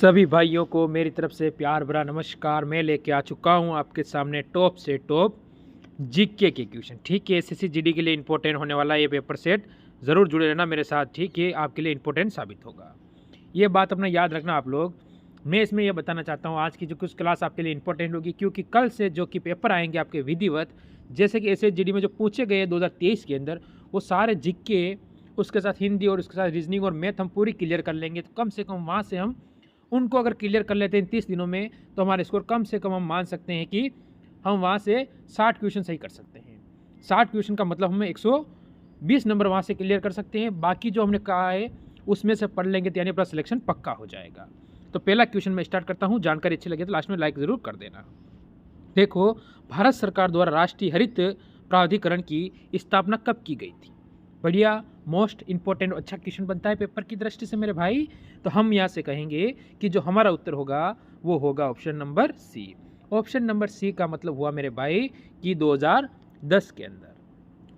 सभी भाइयों को मेरी तरफ से प्यार भरा नमस्कार। मैं लेके आ चुका हूँ आपके सामने टॉप से टॉप जीके के क्वेश्चन। ठीक है, एसएससी जीडी के लिए इंपॉर्टेंट होने वाला ये पेपर सेट, ज़रूर जुड़े रहना मेरे साथ। ठीक है, आपके लिए इंपॉर्टेंट साबित होगा, ये बात अपना याद रखना आप लोग। मैं इसमें यह बताना चाहता हूँ आज की जो कुछ क्लास आपके लिए इंपॉर्टेंट होगी, क्योंकि कल से जो कि पेपर आएंगे आपके विधिवत, जैसे कि एसएससी जीडी में जो पूछे गए 2023 के अंदर, वो सारे जीके, उसके साथ हिंदी और उसके साथ रीजनिंग और मैथ हम पूरी क्लियर कर लेंगे। तो कम से कम वहाँ से हम उनको अगर क्लियर कर लेते हैं 30 दिनों में, तो हमारे स्कोर कम से कम हम मान सकते हैं कि हम वहाँ से 60 क्वेश्चन सही कर सकते हैं। 60 क्वेश्चन का मतलब हमें 120 नंबर वहाँ से क्लियर कर सकते हैं। बाकी जो हमने कहा है उसमें से पढ़ लेंगे तो यानी अपना सिलेक्शन पक्का हो जाएगा। तो पहला क्वेश्चन मैं स्टार्ट करता हूँ। जानकारी अच्छी लगे तो लास्ट में लाइक ज़रूर कर देना। देखो, भारत सरकार द्वारा राष्ट्रीय हरित प्राधिकरण की स्थापना कब की गई थी? बढ़िया, मोस्ट इंपॉर्टेंट अच्छा क्वेश्चन बनता है पेपर की दृष्टि से मेरे भाई। तो हम यहाँ से कहेंगे कि जो हमारा उत्तर होगा वो होगा option number C. Option number C का मतलब हुआ मेरे भाई कि 2010 के अंदर।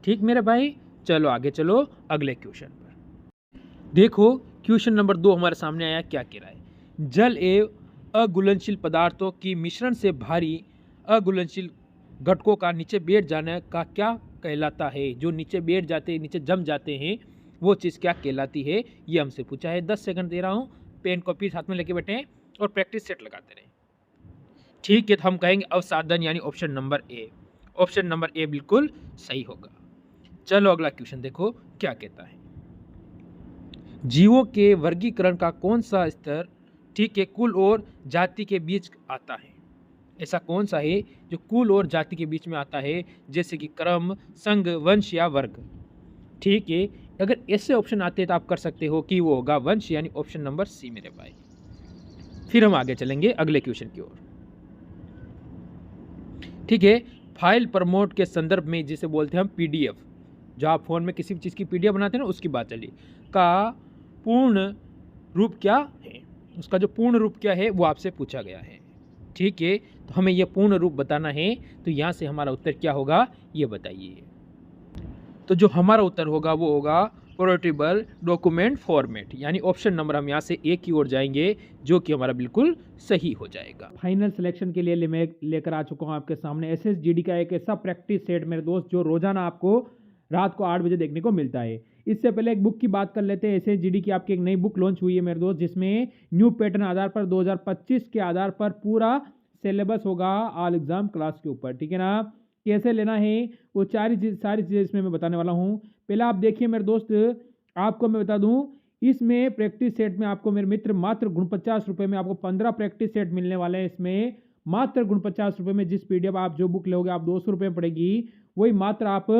ठीक मेरे भाई, चलो आगे चलो अगले क्वेश्चन पर। देखो, क्वेश्चन नंबर 2 हमारे सामने आया। क्या कह रहा है? जल एवं अघुलनशील पदार्थों की मिश्रण से भारी अघुलनशील घटकों का नीचे बैठ जाने का क्या कहलाता है? जो नीचे बैठ जाते हैं, नीचे जम जाते हैं, वो चीज़ क्या कहलाती है? ये हमसे पूछा है। 10 सेकंड दे रहा हूँ, पेन कॉपी साथ में लेके बैठे और प्रैक्टिस सेट लगाते रहें। ठीक है, तो हम कहेंगे अवसाधन यानी option number A. Option number A बिल्कुल सही होगा। चलो अगला क्वेश्चन देखो क्या कहता है। जीवों के वर्गीकरण का कौन सा स्तर, ठीक है, कुल और जाति के बीच आता है? ऐसा कौन सा है जो कुल और जाति के बीच में आता है, जैसे कि क्रम, संघ, वंश या वर्ग? ठीक है, अगर ऐसे ऑप्शन आते हैं तो आप कर सकते हो कि वो होगा वंश यानी ऑप्शन नंबर सी मेरे भाई। फिर हम आगे चलेंगे अगले क्वेश्चन की ओर। ठीक है, फाइल प्रमोट के संदर्भ में जिसे बोलते हैं हम पीडीएफ, जो आप फोन में किसी भी चीज़ की पीडीएफ बनाते हैं ना, उसकी बात चली, का पूर्ण रूप क्या है? उसका जो पूर्ण रूप क्या है वो आपसे पूछा गया है। ठीक है, तो हमें यह पूर्ण रूप बताना है। तो यहाँ से हमारा उत्तर क्या होगा ये बताइए। तो जो हमारा उत्तर होगा वो होगा पोर्टेबल डॉक्यूमेंट फॉर्मेट, यानी ऑप्शन नंबर हम यहाँ से ए की ओर जाएंगे, जो कि हमारा बिल्कुल सही हो जाएगा। फाइनल सिलेक्शन के लिए मैं लेकर आ चुका हूँ आपके सामने एसएसजीडी का एक ऐसा प्रैक्टिस सेट मेरे दोस्त, जो रोजाना आपको रात को 8 बजे देखने को मिलता है। इससे पहले एक बुक की बात कर लेते हैं। एसएसजीडी की आपकी एक नई बुक लॉन्च हुई है मेरे दोस्त, जिसमें न्यू पैटर्न आधार पर 2025 के आधार पर पूरा सिलेबस होगा ऑल एग्जाम क्लास के ऊपर। ठीक है ना? कैसे लेना है वो सारी चीज़ें इसमें मैं बताने वाला हूँ। पहले आप देखिए मेरे दोस्त, आपको मैं बता दूं, इसमें प्रैक्टिस सेट में आपको मेरे मित्र मात्र 49 रुपये में आपको 15 प्रैक्टिस सेट मिलने वाले हैं। इसमें मात्र 49 रुपये में जिस पीडीएफ आप जो बुक लोगे आप 200 रुपये पड़ेगी, वही मात्र आप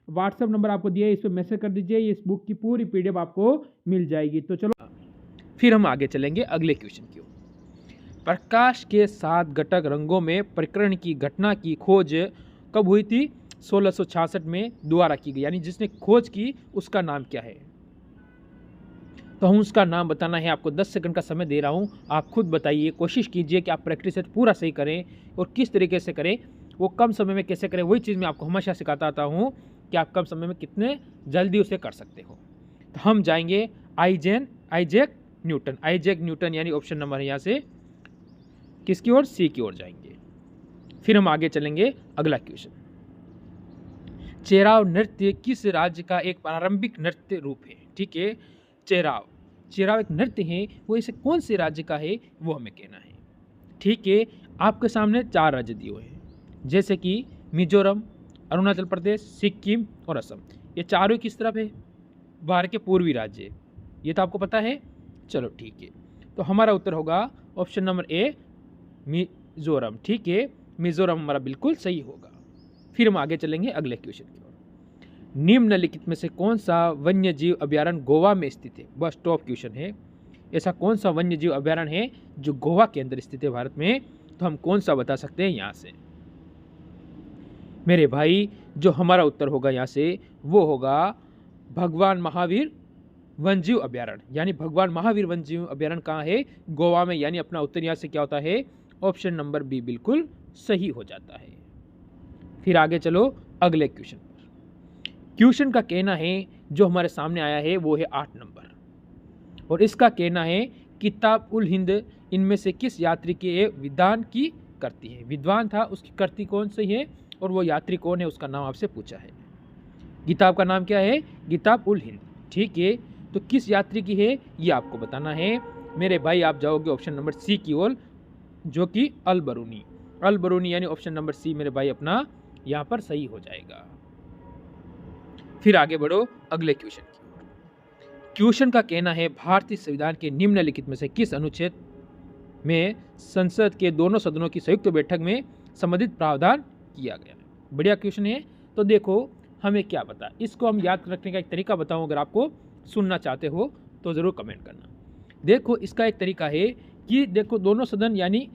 व्हाट्सएप नंबर आपको दिया है, इस पर मैसेज कर दीजिए, इस बुक की पूरी पीडीएफ आपको मिल जाएगी। तो चलो फिर हम आगे चलेंगे अगले क्वेश्चन की ओर। प्रकाश के 7 घटक रंगों में प्रकरण की घटना की खोज कब हुई थी? 1666 में द्वारा की गई, यानी जिसने खोज की उसका नाम क्या है? तो हम उसका नाम बताना है। आपको 10 सेकंड का समय दे रहा हूं, आप खुद बताइए। कोशिश कीजिए कि आप प्रैक्टिस पूरा सही करें, और किस तरीके से करें, वो कम समय में कैसे करें, वही चीज़ मैं आपको हमेशा सिखाता आता हूँ कि आप कम समय में कितने जल्दी उसे कर सकते हो। तो हम जाएंगे आइजैक न्यूटन यानी ऑप्शन नंबर है यहाँ से किसकी ओर? सी की ओर जाएंगे। फिर हम आगे चलेंगे अगला क्वेश्चन। चेराव नृत्य किस राज्य का एक प्रारंभिक नृत्य रूप है? ठीक है, चेराव एक नृत्य है, वो इसे कौन से राज्य का है वो हमें कहना है। ठीक है, आपके सामने 4 राज्य दिए हुए हैं, जैसे कि मिजोरम, अरुणाचल प्रदेश, सिक्किम और असम। ये चारों किस तरफ है? भारत के पूर्वी राज्य, ये तो आपको पता है। चलो ठीक है, तो हमारा उत्तर होगा ऑप्शन नंबर ए मिजोरम। ठीक है, मिजोरम हमारा बिल्कुल सही होगा। फिर हम आगे चलेंगे अगले क्वेश्चन की ओर। निम्नलिखित में से कौन सा वन्य जीव अभ्यारण्य गोवा में स्थित है? बस टॉप क्वेश्चन है। ऐसा कौन सा वन्य जीव अभ्यारण्य है जो गोवा के अंदर स्थित है भारत में? तो हम कौन सा बता सकते हैं यहाँ से मेरे भाई? जो हमारा उत्तर होगा यहाँ से वो होगा भगवान महावीर वन्यजीव अभ्यारण्य, यानी भगवान महावीर वन्यजीव अभ्यारण्य कहाँ है? गोवा में, यानी अपना उत्तर यहाँ से क्या होता है? ऑप्शन नंबर बी बिल्कुल सही हो जाता है। फिर आगे चलो अगले क्वेश्चन पर। क्वेश्चन का कहना है जो हमारे सामने आया है वो है 8 नंबर, और इसका कहना है किताब उल हिंद इनमें से किस यात्री के विद्वान की करती है? विद्वान था, उसकी करती कौन सी है और वो यात्री कौन है, उसका नाम आपसे पूछा है। किताब का नाम क्या है? किताब उल हिंद। ठीक है, तो किस यात्री की है ये आपको बताना है मेरे भाई। आप जाओगे ऑप्शन नंबर सी की ओर, जो कि अल बरूनी। अल बरूनी यानी ऑप्शन नंबर सी मेरे भाई अपना यहाँ पर सही हो जाएगा। फिर आगे बढ़ो अगले क्वेश्चन की ओर। क्वेश्चन का कहना है भारतीय संविधान के निम्नलिखित में से किस अनुच्छेद में संसद के दोनों सदनों की संयुक्त बैठक में संबंधित प्रावधान किया गया है? बढ़िया क्वेश्चन है। तो देखो हमें क्या पता, इसको हम याद रखने का एक तरीका बताऊं, अगर आपको सुनना चाहते हो तो जरूर कमेंट करना। देखो इसका एक तरीका है कि देखो दोनों सदन यानी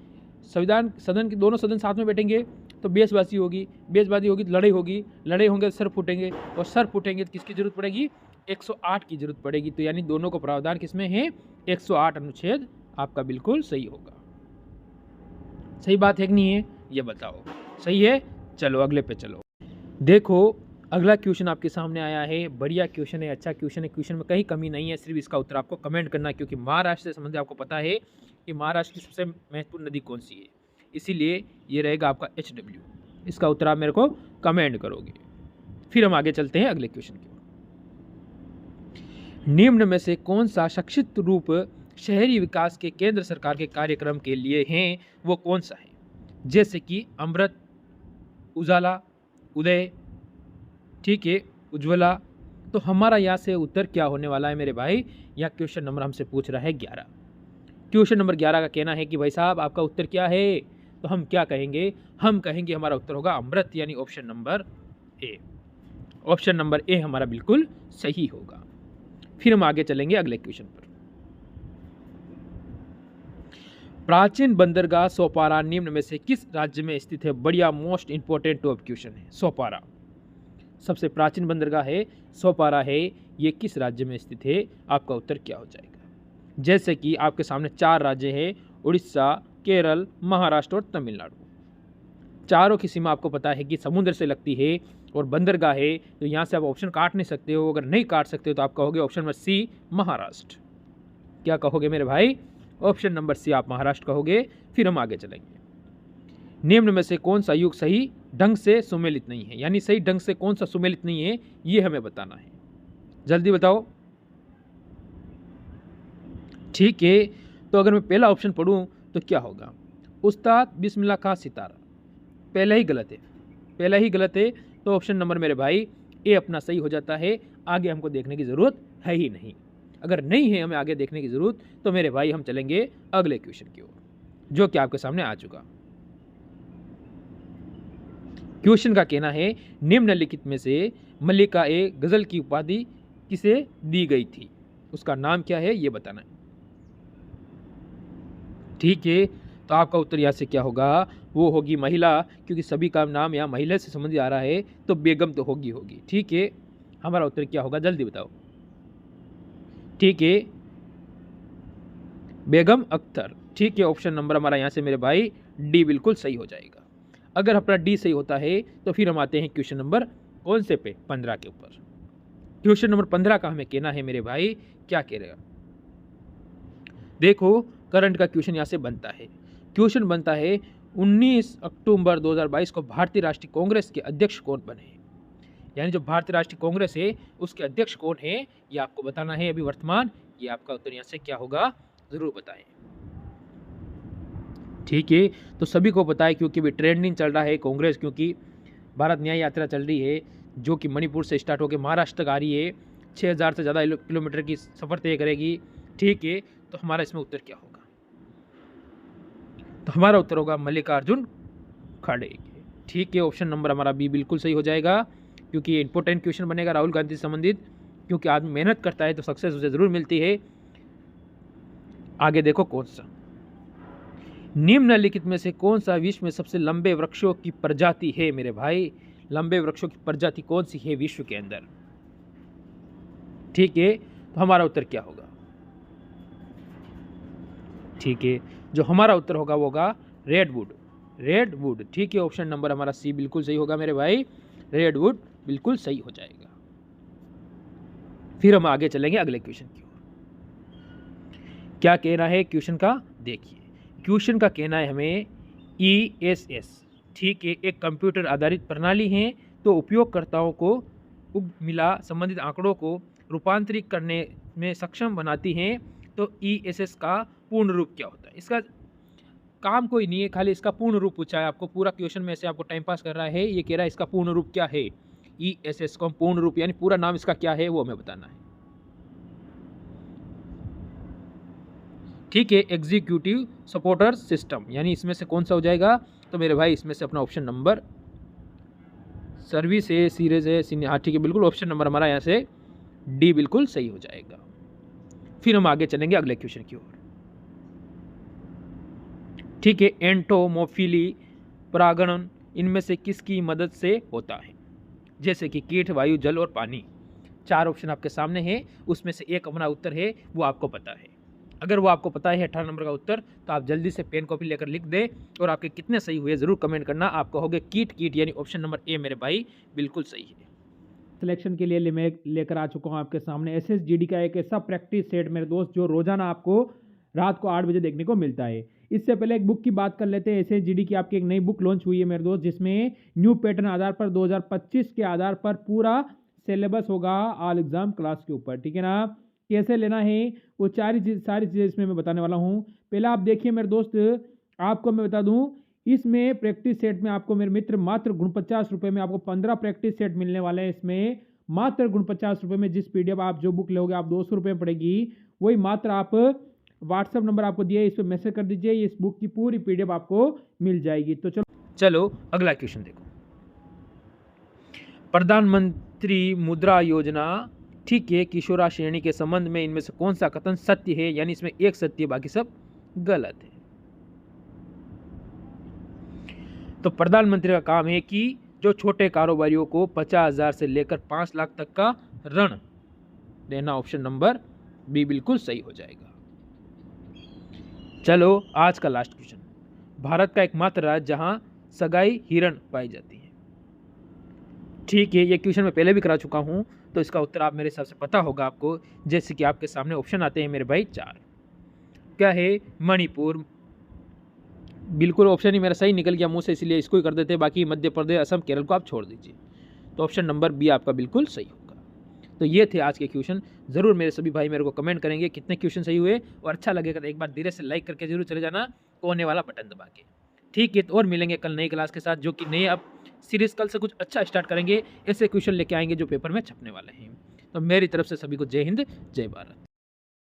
संविधान सदन के दोनों सदन साथ में बैठेंगे तो बेसबाजी होगी, बेसबाजी होगी तो लड़ाई होगी, लड़ाई होंगे तो सर फूटेंगे, और सर फूटेंगे तो किसकी जरूरत पड़ेगी? 108 की जरूरत पड़ेगी। तो यानी दोनों को प्रावधान किसमें है? 108 अनुच्छेद आपका बिल्कुल सही होगा। सही बात है कि नहीं है ये बताओ। सही है, चलो अगले पे चलो। देखो अगला क्वेश्चन आपके सामने आया है, बढ़िया क्वेश्चन है, अच्छा क्वेश्चन है, क्वेश्चन में कहीं कमी नहीं है, सिर्फ इसका उत्तर आपको कमेंट करना है, क्योंकि महाराष्ट्र से संबंधित आपको पता है कि महाराष्ट्र की सबसे महत्वपूर्ण नदी कौन सी है, इसीलिए ये रहेगा आपका HW। इसका उत्तर आप मेरे को कमेंट करोगे। फिर हम आगे चलते हैं अगले क्वेश्चन की ओर। निम्न में से कौन सा संक्षिप्त रूप शहरी विकास के केंद्र सरकार के कार्यक्रम के लिए हैं, वो कौन सा है? जैसे कि अमृत, उजाला, उदय, ठीक है, उज्ज्वला। तो हमारा यहाँ से उत्तर क्या होने वाला है मेरे भाई? यहाँ क्वेश्चन नंबर हमसे पूछ रहा है 11। क्वेश्चन नंबर 11 का कहना है कि भाई साहब आपका उत्तर क्या है? तो हम क्या कहेंगे? हम कहेंगे हमारा उत्तर होगा अमृत, यानी option number A. Option number A हमारा बिल्कुल सही होगा। फिर हम आगे चलेंगे अगले क्वेश्चन पर। प्राचीन बंदरगाह सोपारा निम्न में से किस राज्य में स्थित है? बढ़िया, मोस्ट इंपोर्टेंट टॉप क्वेश्चन है। सोपारा सबसे प्राचीन बंदरगाह है, सोपारा है, ये किस राज्य में स्थित है? आपका उत्तर क्या हो जाएगा? जैसे कि आपके सामने 4 राज्य हैं, उड़ीसा, केरल, महाराष्ट्र और तमिलनाडु। चारों की सीमा आपको पता है कि समुद्र से लगती है और बंदरगाह है, तो यहाँ से आप ऑप्शन काट नहीं सकते हो। अगर नहीं काट सकते हो तो आप कहोगे ऑप्शन नंबर सी महाराष्ट्र। क्या कहोगे मेरे भाई? ऑप्शन नंबर सी आप महाराष्ट्र कहोगे। फिर हम आगे चलेंगे। निम्न में से कौन सा युग सही ढंग से सुमेलित नहीं है? यानी सही ढंग से कौन सा सुमेलित नहीं है ये हमें बताना है, जल्दी बताओ। ठीक है, तो अगर मैं पहला ऑप्शन पढ़ूं तो क्या होगा? उस्ताद बिस्मिल्लाह खां सितारा। पहला ही गलत है, पहला ही गलत है। तो ऑप्शन नंबर मेरे भाई ए अपना सही हो जाता है। आगे हमको देखने की जरूरत है ही नहीं। अगर नहीं है हमें आगे देखने की जरूरत, तो मेरे भाई हम चलेंगे अगले क्वेश्चन की ओर, जो कि आपके सामने आ चुका। क्वेश्चन का कहना है निम्नलिखित में से मल्लिका ए गजल की उपाधि किसे दी गई थी? उसका नाम क्या है ये बताना है। ठीक है, तो आपका उत्तर यहाँ से क्या होगा? वो होगी महिला, क्योंकि सभी का नाम यहाँ महिला से संबंधित आ रहा है, तो बेगम तो होगी। ठीक है, हमारा उत्तर क्या होगा जल्दी बताओ। ठीक है, बेगम अख्तर। ठीक है, ऑप्शन नंबर हमारा यहाँ से मेरे भाई डी बिल्कुल सही हो जाएगा। अगर अपना डी सही होता है तो फिर हम आते हैं क्वेश्चन नंबर कौन से पे? 15 के ऊपर। क्वेश्चन नंबर 15 का हमें कहना है मेरे भाई क्या कह रहेगा? देखो करंट का क्वेश्चन यहाँ से बनता है। क्वेश्चन बनता है 19 अक्टूबर 2022 को भारतीय राष्ट्रीय कांग्रेस के अध्यक्ष कौन बने? यानी जो भारतीय राष्ट्रीय कांग्रेस है उसके अध्यक्ष कौन है ये आपको बताना है अभी वर्तमान। ये आपका उत्तर यहाँ से क्या होगा जरूर बताएं। ठीक है, तो सभी को पता है क्योंकि अभी ट्रेंडिंग चल रहा है कांग्रेस, क्योंकि भारत न्याय यात्रा चल रही है जो कि मणिपुर से स्टार्ट होकर महाराष्ट्र तक आ रही है। 6000 से ज़्यादा किलोमीटर की सफ़र तय करेगी। ठीक है, तो हमारा इसमें उत्तर क्या होगा? तो हमारा उत्तर होगा मल्लिकार्जुन खड़गे। ठीक है, ऑप्शन नंबर हमारा बी बिल्कुल सही हो जाएगा, क्योंकि ये इंपॉर्टेंट क्वेश्चन बनेगा राहुल गांधी से संबंधित, क्योंकि आदमी मेहनत करता है तो सक्सेस उसे ज़रूर मिलती है। आगे देखो कौन सा निम्नलिखित में से कौन सा विश्व में सबसे लंबे वृक्षों की प्रजाति है मेरे भाई? लंबे वृक्षों की प्रजाति कौन सी है विश्व के अंदर? ठीक है, तो हमारा उत्तर क्या होगा? ठीक है, जो हमारा उत्तर होगा वो होगा रेडवुड। रेडवुड। ठीक है, ऑप्शन नंबर हमारा सी बिल्कुल सही होगा मेरे भाई, रेडवुड बिल्कुल सही हो जाएगा। फिर हम आगे चलेंगे अगले क्वेश्चन की ओर। क्या कहना है क्वेश्चन का, देखिए क्वेश्चन का कहना है हमें ESS, ठीक है, एक कंप्यूटर आधारित प्रणाली है तो उपयोगकर्ताओं को मिला संबंधित आंकड़ों को रूपांतरित करने में सक्षम बनाती हैं। तो ESS का पूर्ण रूप क्या होता है, इसका काम कोई नहीं है, खाली इसका पूर्ण रूप पूछा है आपको, पूरा क्वेश्चन में से आपको टाइम पास कर रहा है, ये कह रहा है इसका पूर्ण रूप क्या है। ESS का पूर्ण रूप यानी पूरा नाम इसका क्या है वो हमें बताना है, ठीक है। एग्जीक्यूटिव सपोर्टर सिस्टम, यानी इसमें से कौन सा हो जाएगा, तो मेरे भाई इसमें से अपना ऑप्शन नंबर सर्विस है, सीरीज है, सीनियर, हाँ ठीक है, बिल्कुल ऑप्शन नंबर हमारा यहाँ से डी बिल्कुल सही हो जाएगा। फिर हम आगे चलेंगे अगले क्वेश्चन की ओर, ठीक है। एंटोमोफिली परागण इनमें से किसकी मदद से होता है, जैसे कि कीट, वायु, जल और पानी। 4 ऑप्शन आपके सामने हैं, उसमें से एक अपना उत्तर है वो आपको पता है। अगर वो आपको पता है 18 नंबर का उत्तर, तो आप जल्दी से पेन कॉपी लेकर लिख दें और आपके कितने सही हुए ज़रूर कमेंट करना। आप कहोगे कीट यानी ऑप्शन नंबर ए मेरे भाई बिल्कुल सही है। सिलेक्शन के लिए मैं लेकर आ चुका हूँ आपके सामने SSGD का एक ऐसा प्रैक्टिस सेट मेरे दोस्त जो रोजाना आपको रात को 8 बजे देखने को मिलता है। इससे पहले एक बुक की बात कर लेते हैं। SSGD की आपकी एक नई बुक लॉन्च हुई है मेरे दोस्त, जिसमें न्यू पैटर्न आधार पर 2025 के आधार पर पूरा सिलेबस होगा ऑल एग्जाम क्लास के ऊपर, ठीक है ना। कैसे लेना है वो सारी चीज़ें इसमें मैं बताने वाला हूँ। पहले आप देखिए मेरे दोस्त, आपको मैं बता दूँ, इसमें प्रैक्टिस सेट में आपको मेरे मित्र मात्र 49 रुपये में आपको 15 प्रैक्टिस सेट मिलने वाले हैं। इसमें मात्र 49 रुपये में जिस PDF आप जो बुक लोगे आप 200 रुपये पड़ेगी, वही मात्र आप व्हाट्सएप नंबर आपको दिया है, इस पर मैसेज कर दीजिए, इस बुक की पूरी PDF आपको मिल जाएगी। तो चलो अगला क्वेश्चन देखो। प्रधानमंत्री मुद्रा योजना, ठीक है, किशोरा श्रेणी के संबंध में इनमें से कौन सा कथन सत्य है, यानी इसमें एक सत्य बाकी सब गलत है। तो प्रधानमंत्री का काम है कि जो छोटे कारोबारियों को 50,000 से लेकर 5 लाख तक का ऋण देना। ऑप्शन नंबर बी बिल्कुल सही हो जाएगा। चलो आज का लास्ट क्वेश्चन। भारत का एकमात्र राज्य जहां सगाई हिरण पाई जाती है, ठीक है, ये क्वेश्चन मैं पहले भी करा चुका हूं, तो इसका उत्तर आप मेरे हिसाब से पता होगा आपको। जैसे कि आपके सामने ऑप्शन आते हैं मेरे भाई 4, क्या है, मणिपुर, बिल्कुल ऑप्शन ही मेरा सही निकल गया मुंह से, इसलिए इसको ही कर देते हैं, बाकी मध्य प्रदेश, असम, केरल को आप छोड़ दीजिए। तो ऑप्शन नंबर बी आपका बिल्कुल सही होगा। तो ये थे आज के क्वेश्चन। ज़रूर मेरे सभी भाई मेरे को कमेंट करेंगे कितने क्वेश्चन सही हुए, और अच्छा लगेगा तो एक बार धीरे से लाइक करके जरूर चले जाना, कोने वाला बटन दबा के, ठीक है। तो और मिलेंगे कल नई क्लास के साथ, जो कि नए अब सीरीज कल से कुछ अच्छा स्टार्ट करेंगे, ऐसे क्वेश्चन लेके आएंगे जो पेपर में छपने वाले हैं। तो मेरी तरफ से सभी को जय हिंद, जय भारत।